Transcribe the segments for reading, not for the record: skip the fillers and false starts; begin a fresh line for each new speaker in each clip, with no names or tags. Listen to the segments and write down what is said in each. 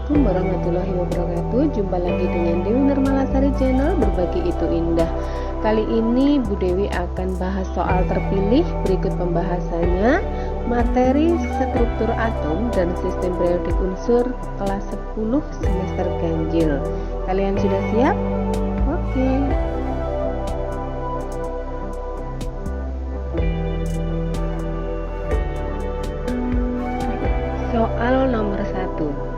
Assalamualaikum warahmatullahi wabarakatuh. Jumpa lagi dengan Dewi Nurmalasari Channel Berbagi Itu Indah. Kali ini Bu Dewi akan bahas soal terpilih. Berikut pembahasannya: materi struktur atom dan sistem periodik unsur kelas 10 semester ganjil. Kalian sudah siap? Oke. Soal nomor 1.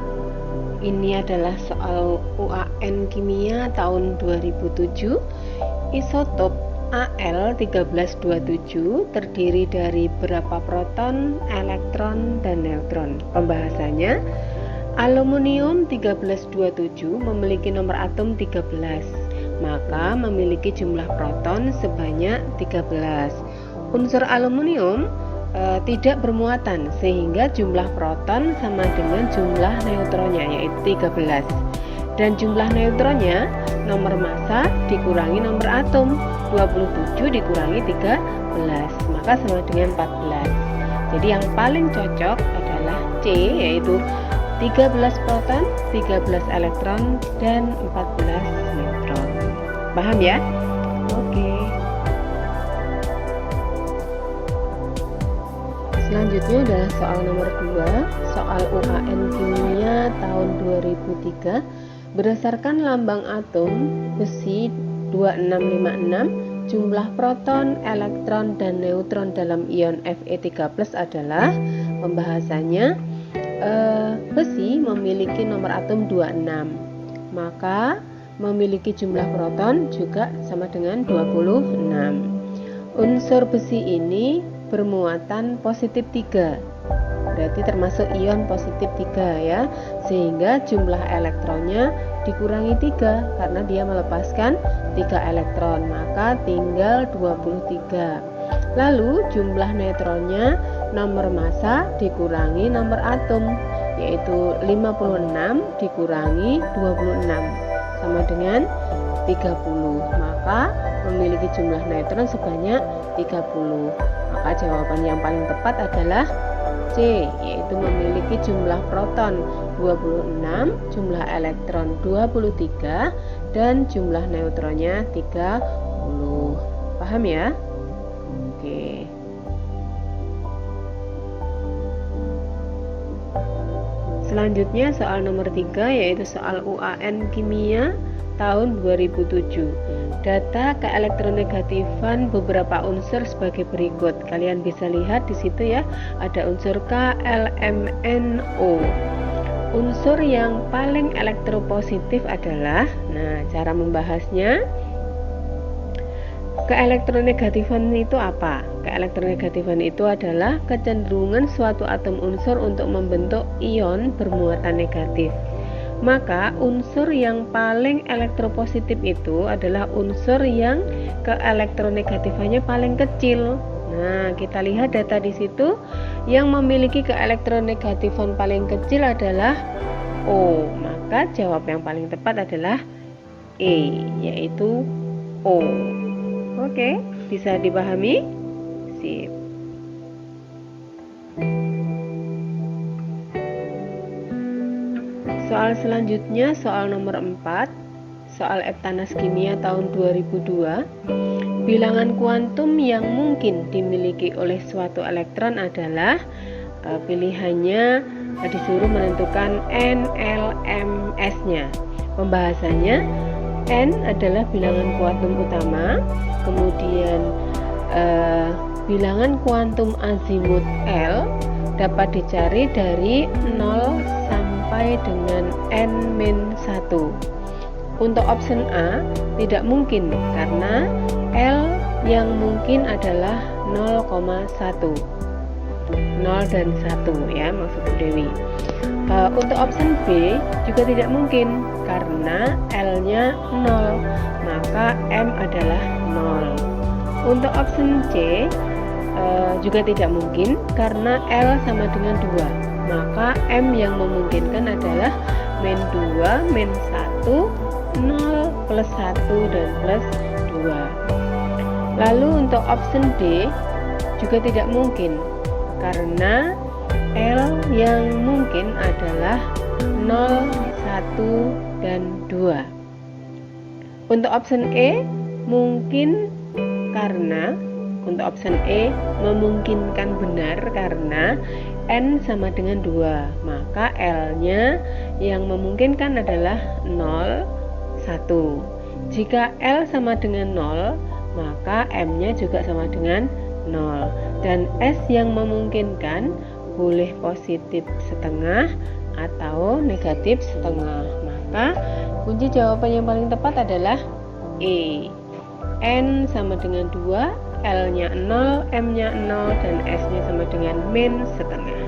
Ini adalah soal UAN Kimia tahun 2007. Isotop Al1327 terdiri dari berapa proton, elektron, dan neutron? Pembahasannya: aluminium 1327 memiliki nomor atom 13, maka memiliki jumlah proton sebanyak 13. Unsur aluminium tidak bermuatan, sehingga jumlah proton sama dengan jumlah neutronnya, yaitu 13. Dan jumlah neutronnya nomor massa dikurangi nomor atom, 27 dikurangi 13, maka sama dengan 14. Jadi yang paling cocok adalah C, yaitu 13 proton, 13 elektron, dan 14 neutron. Paham ya? Oke. Selanjutnya adalah soal nomor 2, soal UAN Kimia tahun 2003. Berdasarkan lambang atom besi 2656, jumlah proton, elektron, dan neutron dalam ion Fe3+ adalah. Pembahasannya: besi memiliki nomor atom 26, maka memiliki jumlah proton juga sama dengan 26. Unsur besi ini bermuatan positif 3, berarti termasuk ion positif 3 ya, sehingga jumlah elektronnya dikurangi 3 karena dia melepaskan 3 elektron, maka tinggal 23. Lalu jumlah neutronnya nomor massa dikurangi nomor atom, yaitu 56 dikurangi 26 sama dengan 30, maka memiliki jumlah neutron sebanyak 30. Maka jawaban yang paling tepat adalah C, yaitu memiliki jumlah proton 26, jumlah elektron 23, dan jumlah neutronnya 30. Paham ya? Oke. Selanjutnya soal nomor 3, yaitu soal UAN Kimia tahun 2007. Data keelektronegatifan beberapa unsur sebagai berikut. Kalian bisa lihat di situ ya, ada unsur KLMNO. Unsur yang paling elektropositif adalah, nah cara membahasnya, keelektronegatifan itu apa? Keelektronegatifan itu adalah kecenderungan suatu atom unsur untuk membentuk ion bermuatan negatif. Maka unsur yang paling elektropositif itu adalah unsur yang keelektronegatifannya paling kecil. Nah, kita lihat data di situ, yang memiliki keelektronegatifan paling kecil adalah O. Maka jawab yang paling tepat adalah E, yaitu O. Oke, bisa dipahami? Sip. Soal selanjutnya, soal nomor 4, soal Eptanas Kimia tahun 2002. Bilangan kuantum yang mungkin dimiliki oleh suatu elektron adalah, pilihannya disuruh menentukan N, L, M, S-nya. Pembahasannya: N adalah bilangan kuantum utama, kemudian bilangan kuantum azimut L dapat dicari dari 0 sampai dengan N-1. Untuk option A tidak mungkin karena L yang mungkin adalah 0,1. 0 dan 1 ya, maksud Bu Dewi. Untuk option B juga tidak mungkin karena L-nya 0, maka M adalah 0. Untuk option C juga tidak mungkin karena L sama dengan 2, maka M yang memungkinkan adalah min 2, min 1, 0, plus 1, dan plus 2. Lalu untuk option D juga tidak mungkin karena L yang mungkin adalah 0, 1, dan 2. Untuk option E mungkin karena untuk option E memungkinkan benar karena N sama dengan 2, maka L-nya yang memungkinkan adalah 0, 1. Jika L sama dengan 0, maka M-nya juga sama dengan 0. Dan S yang memungkinkan boleh positif setengah atau negatif setengah. Maka kunci jawaban yang paling tepat adalah E. N sama dengan 2, L-nya 0, M-nya 0, dan S-nya sama dengan min setengah.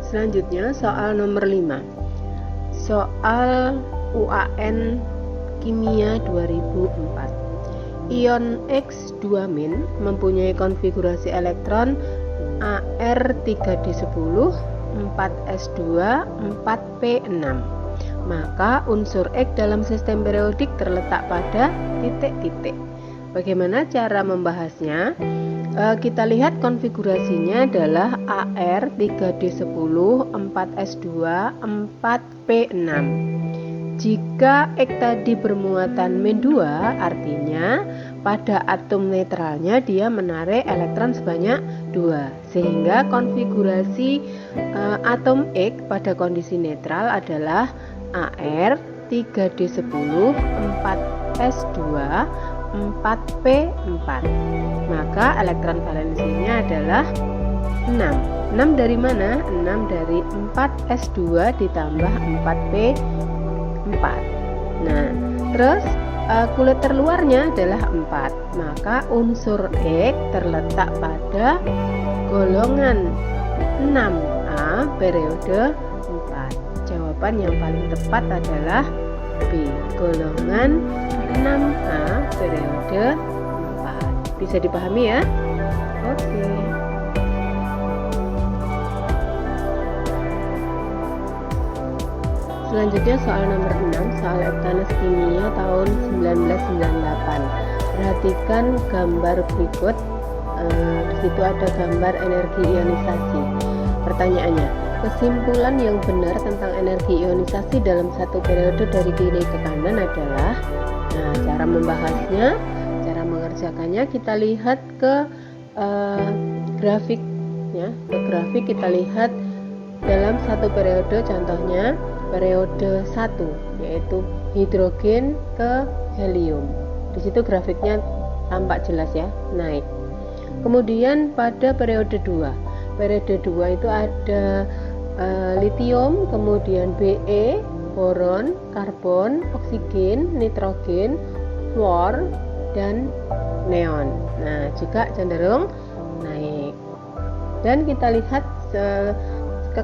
Selanjutnya soal nomor 5. Soal UAN Kimia 2004. Ion X2- mempunyai konfigurasi elektron Ar3d10, 4s2, 4p6. Maka unsur X dalam sistem periodik terletak pada titik-titik. Bagaimana cara membahasnya? Kita lihat konfigurasinya adalah Ar3d10, 4s2, 4p6. Jika X tadi bermuatan -2, artinya pada atom netralnya dia menarik elektron sebanyak 2, sehingga konfigurasi atom X pada kondisi netral adalah Ar3d10, 4s2, 4p4. Maka elektron valensinya adalah 6. 6 dari mana? 6 dari 4s2 ditambah 4p4. Nah, terus kulit terluarnya adalah 4. Maka unsur X terletak pada golongan 6A periode 4. Jawaban yang paling tepat adalah B, golongan 6A periode 4. Bisa dipahami ya? Oke. Selanjutnya soal nomor 6, soal Ektanas Kimia tahun 1998. Perhatikan gambar berikut. Di situ ada gambar energi ionisasi. Pertanyaannya, kesimpulan yang benar tentang energi ionisasi dalam satu periode dari kiri ke kanan adalah, nah, cara membahasnya, cara mengerjakannya kita lihat ke grafik ya. Ke grafik kita lihat dalam satu periode, contohnya periode 1 yaitu hidrogen ke helium. Di situ grafiknya tampak jelas ya, naik. Kemudian pada periode 2. Periode 2 itu ada litium, kemudian Be, boron, karbon, oksigen, nitrogen, fluor, dan neon. Nah, juga cenderung naik. Dan kita lihat ke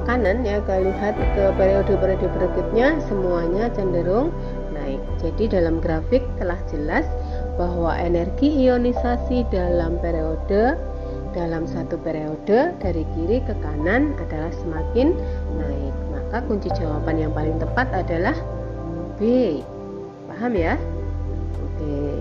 kanan ya, kita lihat ke periode-periode berikutnya, semuanya cenderung naik. Jadi dalam grafik telah jelas bahwa energi ionisasi dalam satu periode dari kiri ke kanan adalah semakin naik. Maka kunci jawaban yang paling tepat adalah B. Paham ya? Oke.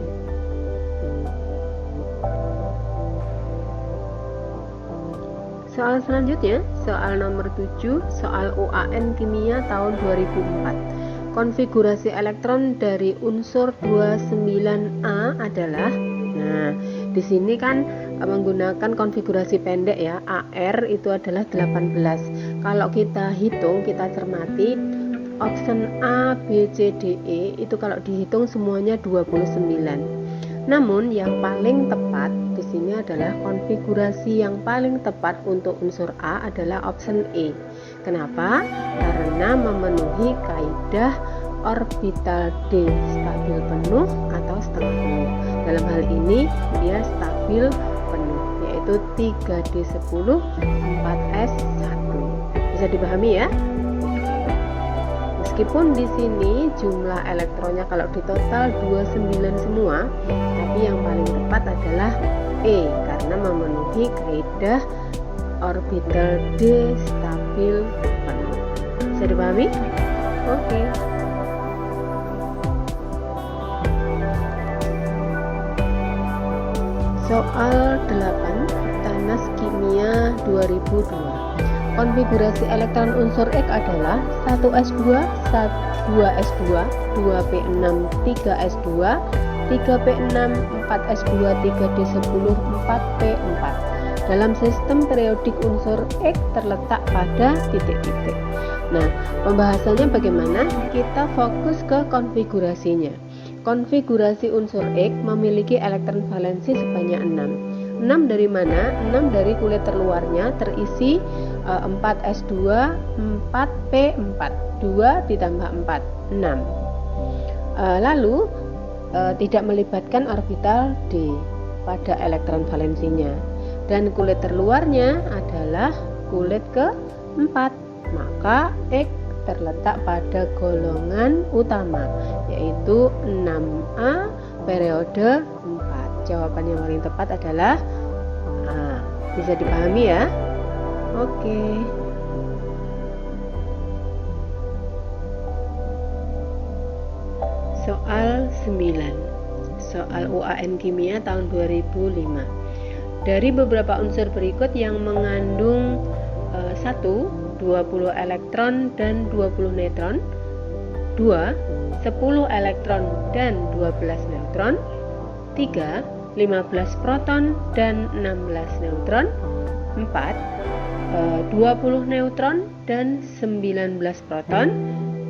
Soal selanjutnya, soal nomor 7, soal UAN Kimia tahun 2004. Konfigurasi elektron dari unsur 29A adalah, nah, di sini kan menggunakan konfigurasi pendek ya, AR itu adalah 18. Kalau kita hitung, kita cermati, option A, B, C, D, E itu kalau dihitung semuanya 29. Namun yang paling tepat di sini adalah konfigurasi yang paling tepat untuk unsur A adalah option E. Kenapa? Karena memenuhi kaidah orbital D stabil penuh atau setengah penuh. Dalam hal ini dia stabil penuh, yaitu 3D10 4S1. Bisa dipahami ya? Meskipun di sini jumlah elektronnya kalau ditotal 29 semua, tapi yang paling tepat adalah E karena memenuhi kaidah orbital D stabil penuh. Bisa dipahami? Oke. Soal 8, Prolegnas Kimia 2002. Konfigurasi elektron unsur X adalah 1s2, 2s2, 2p6, 3s2, 3p6, 4s2, 3d10, 4p4. Dalam sistem periodik unsur X terletak pada titik-titik. Nah, pembahasannya bagaimana? Kita fokus ke konfigurasinya. Konfigurasi unsur X memiliki elektron valensi sebanyak 6. 6 dari mana? 6 dari kulit terluarnya terisi 4s2, 4p4. 2 ditambah 4, 6. Lalu tidak melibatkan orbital D pada elektron valensinya. Dan kulit terluarnya adalah kulit keempat, maka X terletak pada golongan utama, yaitu 6A periode 4. Jawaban yang paling tepat adalah A. Bisa dipahami ya? Oke. Soal 9. Soal UAN Kimia tahun 2005. Dari beberapa unsur berikut yang mengandung 1. 20 elektron dan 20 neutron, 2. 10 elektron dan 12 neutron, 3. 15 proton dan 16 neutron, 4. 20 neutron dan 19 proton,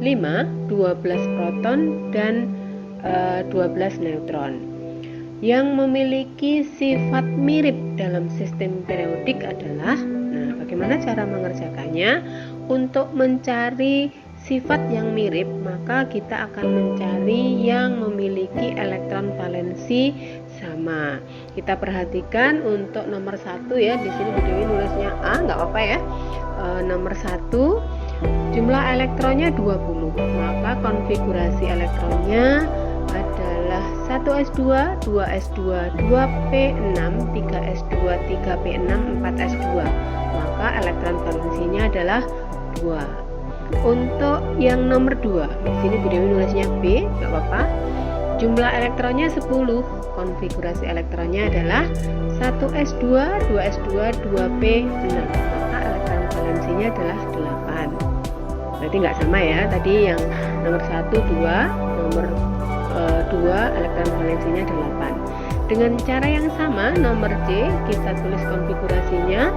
5. 12 proton dan 12 neutron. Yang memiliki sifat mirip dalam sistem periodik adalah, nah, bagaimana cara mengerjakannya? Untuk mencari sifat yang mirip, maka kita akan mencari yang memiliki elektron valensi sama. Kita perhatikan untuk nomor 1 ya, di sini Bu Dewi nulisnya A, nggak apa-apa ya. Nomor 1, jumlah elektronnya 20, maka konfigurasi elektronnya adalah 1s2, 2s2, 2p6, 3s2, 3p6, 4s2. Maka elektron valensinya adalah 2. Untuk yang nomor 2, di sini Bu Dewi nulisnya B, nggak apa-apa. Jumlah elektronnya 10, konfigurasi elektronnya adalah 1s2, 2s2, 2p6. Maka elektron valensinya adalah 8. Berarti nggak sama ya, tadi yang nomor 1, 2, nomor 2 elektron valensinya 8. Dengan cara yang sama, nomor C kita tulis konfigurasinya.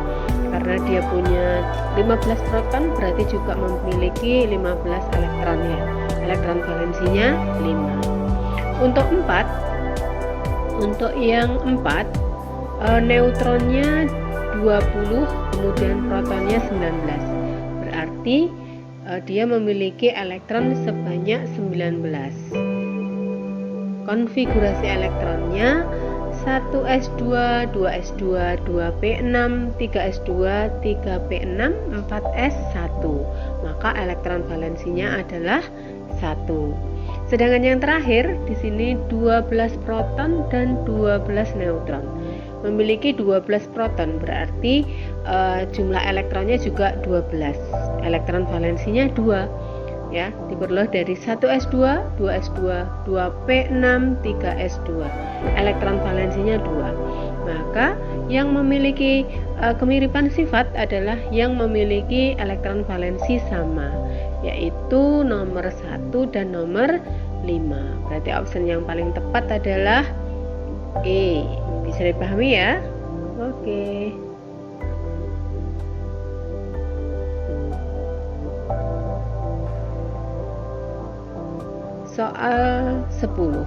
Karena dia punya 15 proton, berarti juga memiliki 15 elektron ya. Elektron valensinya 5. Untuk 4, untuk yang 4, neutronnya 20, kemudian protonnya 19. Berarti dia memiliki elektron sebanyak 19. Konfigurasi elektronnya 1s2, 2s2, 2p6, 3s2, 3p6, 4s1. Maka elektron valensinya adalah 1. Sedangkan yang terakhir di sini 12 proton dan 12 neutron. Memiliki 12 proton berarti jumlah elektronnya juga 12. Elektron valensinya 2. Ya, diperoleh dari 1s2, 2s2, 2p6, 3s2. Elektron valensinya 2. Maka yang memiliki kemiripan sifat adalah yang memiliki elektron valensi sama, yaitu nomor 1 dan nomor 5. Berarti option yang paling tepat adalah E. Bisa dipahami ya? Oke. Soal 10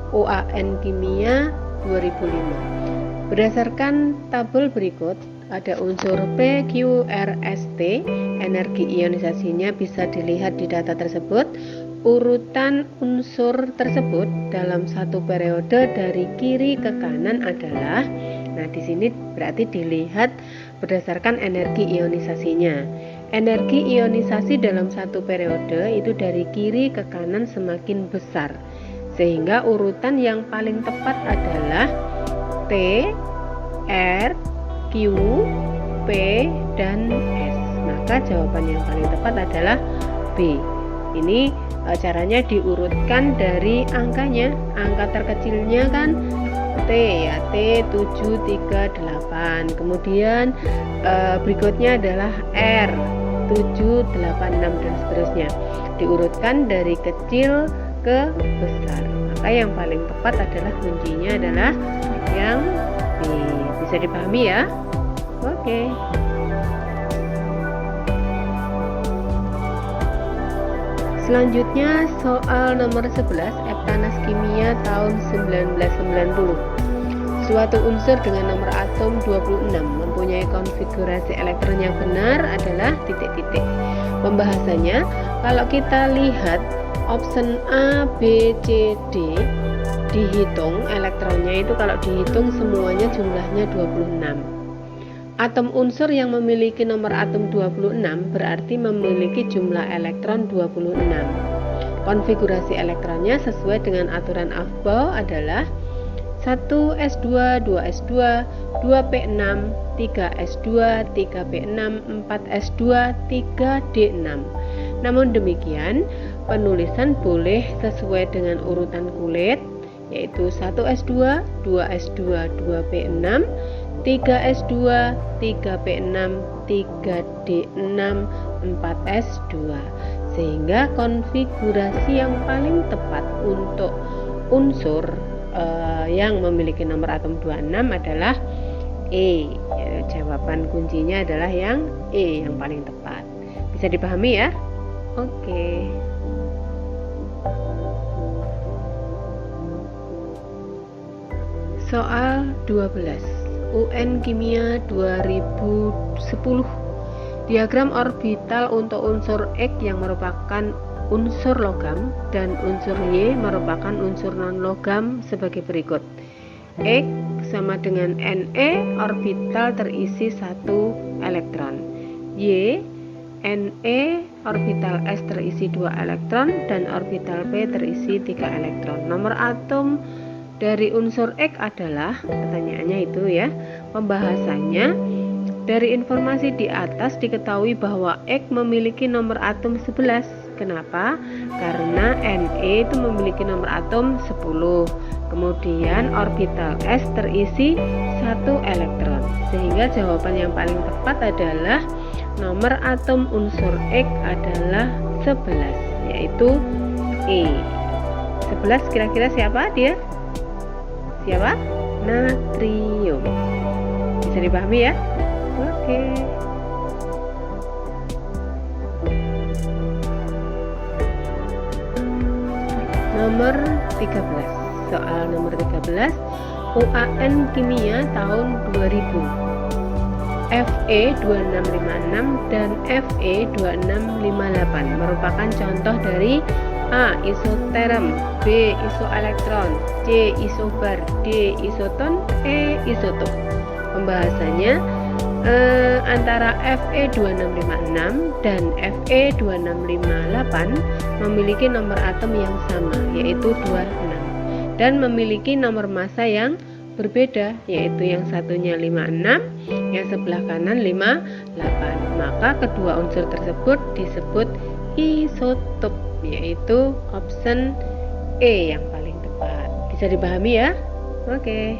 UAN Kimia 2005. Berdasarkan tabel berikut, ada unsur P, Q, R, S, T. Energi ionisasinya bisa dilihat di data tersebut. Urutan unsur tersebut dalam satu periode dari kiri ke kanan adalah, nah di sini berarti dilihat berdasarkan energi ionisasinya. Energi ionisasi dalam satu periode itu dari kiri ke kanan semakin besar, sehingga urutan yang paling tepat adalah T, R, Q, P, dan S. Maka jawaban yang paling tepat adalah B. Ini caranya diurutkan dari angkanya. Angka terkecilnya kan T ya, T738. Kemudian berikutnya adalah R 786 dan seterusnya. Diurutkan dari kecil ke besar. Maka yang paling tepat adalah kuncinya adalah yang B. Bisa dipahami ya? Oke. Selanjutnya soal nomor 11 Eptanas Kimia tahun 1990. Suatu unsur dengan nomor atom 26 mempunyai konfigurasi elektron yang benar adalah titik-titik. Pembahasannya, kalau kita lihat option A, B, C, D dihitung elektronnya itu kalau dihitung semuanya jumlahnya 26. Atom unsur yang memiliki nomor atom 26 berarti memiliki jumlah elektron 26. Konfigurasi elektronnya sesuai dengan aturan Aufbau adalah 1s2, 2s2, 2p6, 3s2, 3p6, 4s2, 3d6. Namun demikian, penulisan boleh sesuai dengan urutan kulit, yaitu 1s2, 2s2, 2p6, 3s2, 3p6, 3d6, 4s2. Sehingga konfigurasi yang paling tepat untuk unsur yang memiliki nomor atom 26 adalah E. Jawaban kuncinya adalah yang E yang paling tepat. Bisa dipahami ya? Oke. Soal 12 UN Kimia 2010. Diagram orbital untuk unsur X yang merupakan unsur logam dan unsur Y merupakan unsur non-logam sebagai berikut. X sama dengan Ne, orbital terisi 1 elektron. Y, Ne, orbital S terisi 2 elektron dan orbital P terisi 3 elektron. Nomor atom dari unsur X adalah, pertanyaannya itu ya, pembahasannya dari informasi di atas diketahui bahwa X memiliki nomor atom 11. Kenapa? Karena Ne itu memiliki nomor atom 10. Kemudian orbital S terisi 1 elektron. Sehingga jawaban yang paling tepat adalah nomor atom unsur X adalah 11, yaitu E. 11 kira-kira siapa dia? Siapa? Natrium. Bisa dipahami ya? Oke. Nomor 13. Soal nomor 13 UAN Kimia tahun 2000. Fe2656 dan Fe2658 merupakan contoh dari A. Isoterm, B. Isoelektron, C. Isobar, D. Isoton, E. Isotop. Pembahasannya antara Fe2656 dan Fe2658 memiliki nomor atom yang sama, yaitu 26, dan memiliki nomor massa yang berbeda, yaitu yang satunya 56, yang sebelah kanan 58. Maka kedua unsur tersebut disebut isotop, yaitu option E yang paling tepat. Bisa dipahami ya? Oke.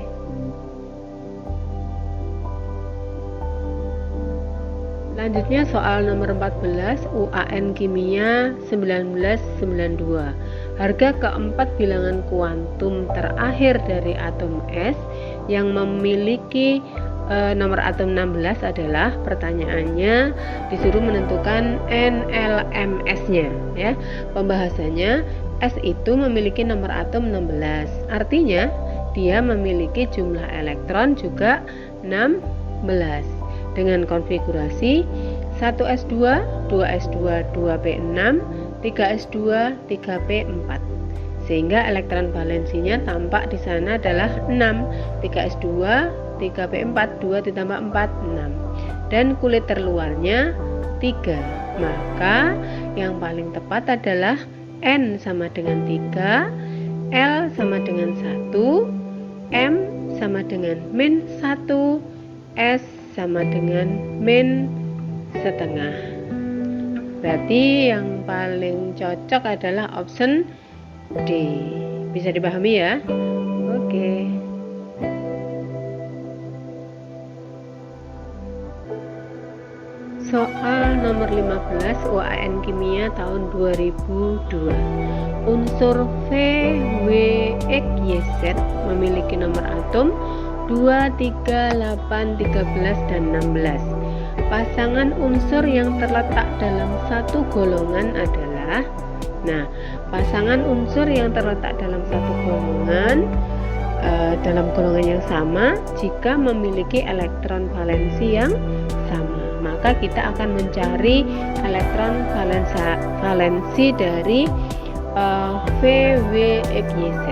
Selanjutnya soal nomor 14 UAN Kimia 1992. Harga keempat bilangan kuantum terakhir dari atom S yang memiliki nomor atom 16 adalah, pertanyaannya disuruh menentukan NLMS-nya ya. Pembahasannya, S itu memiliki nomor atom 16. Artinya dia memiliki jumlah elektron juga 16 dengan konfigurasi 1s2, 2s2, 2p6, 3s2, 3p4. Sehingga elektron valensinya tampak di sana adalah 6. 3s2, 3p4, 2 ditambah 4, 6. Dan kulit terluarnya 3. Maka yang paling tepat adalah N sama dengan 3, L sama dengan 1, M sama dengan min 1, S sama dengan min setengah. Berarti yang paling cocok adalah option D. Bisa dipahami ya? Oke. Soal nomor 15 UAN Kimia tahun 2002. Unsur V, W, X, Y, Z memiliki nomor atom 2, 3, 8, 13, dan 16. Pasangan unsur yang terletak dalam satu golongan adalah, pasangan unsur yang terletak dalam satu golongan dalam golongan yang sama jika memiliki elektron valensi yang sama, maka kita akan mencari elektron valensi dari V, W, X, Y, Z.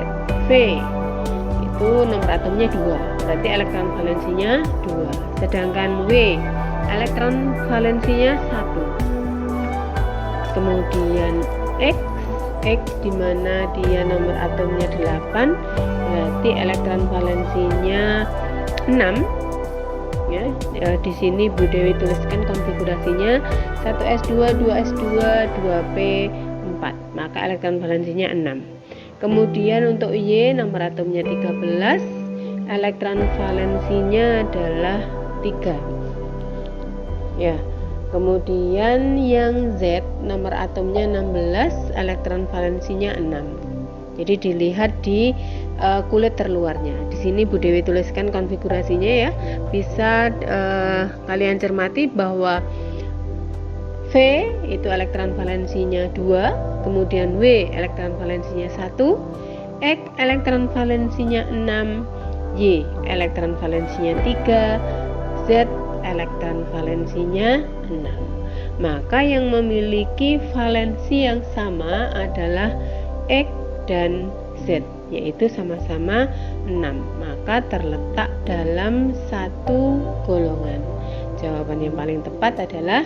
V itu nomor atomnya 2, berarti elektron valensinya 2. Sedangkan W elektron valensinya 1. Kemudian X di mana dia nomor atomnya 8, berarti elektron valensinya 6. Ya, di sini Bu Dewi tuliskan konfigurasinya 1s2, 2s2, 2p, 4. Maka elektron valensinya 6. Kemudian untuk Y nomor atomnya 13, elektron valensinya adalah 3. Ya. Kemudian yang Z nomor atomnya 16, elektron valensinya 6. Jadi dilihat di kulit terluarnya. Di sini Bu Dewi tuliskan konfigurasinya ya. Bisa kalian cermati bahwa V itu elektron valensinya 2, kemudian W elektron valensinya 1, X elektron valensinya 6, Y elektron valensinya 3, Z elektron valensinya 6. Maka yang memiliki valensi yang sama adalah X dan Z, yaitu sama-sama 6. Maka terletak dalam satu golongan. Jawaban yang paling tepat adalah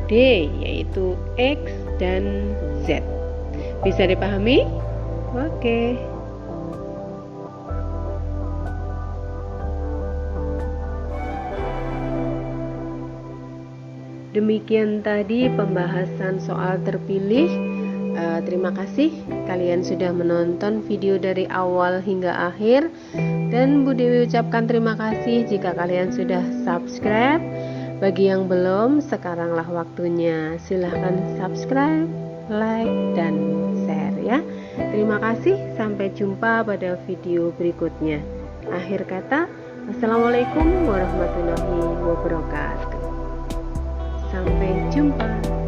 D, yaitu X dan Z. Bisa dipahami? Oke. Demikian tadi pembahasan soal terpilih. Terima kasih kalian sudah menonton video dari awal hingga akhir, dan Bu Dewi ucapkan terima kasih jika kalian sudah subscribe. Bagi yang belum, sekaranglah waktunya. Silahkan subscribe, like, dan share ya. Terima kasih, sampai jumpa pada video berikutnya. Akhir kata, Assalamualaikum warahmatullahi wabarakatuh. Sampai jumpa.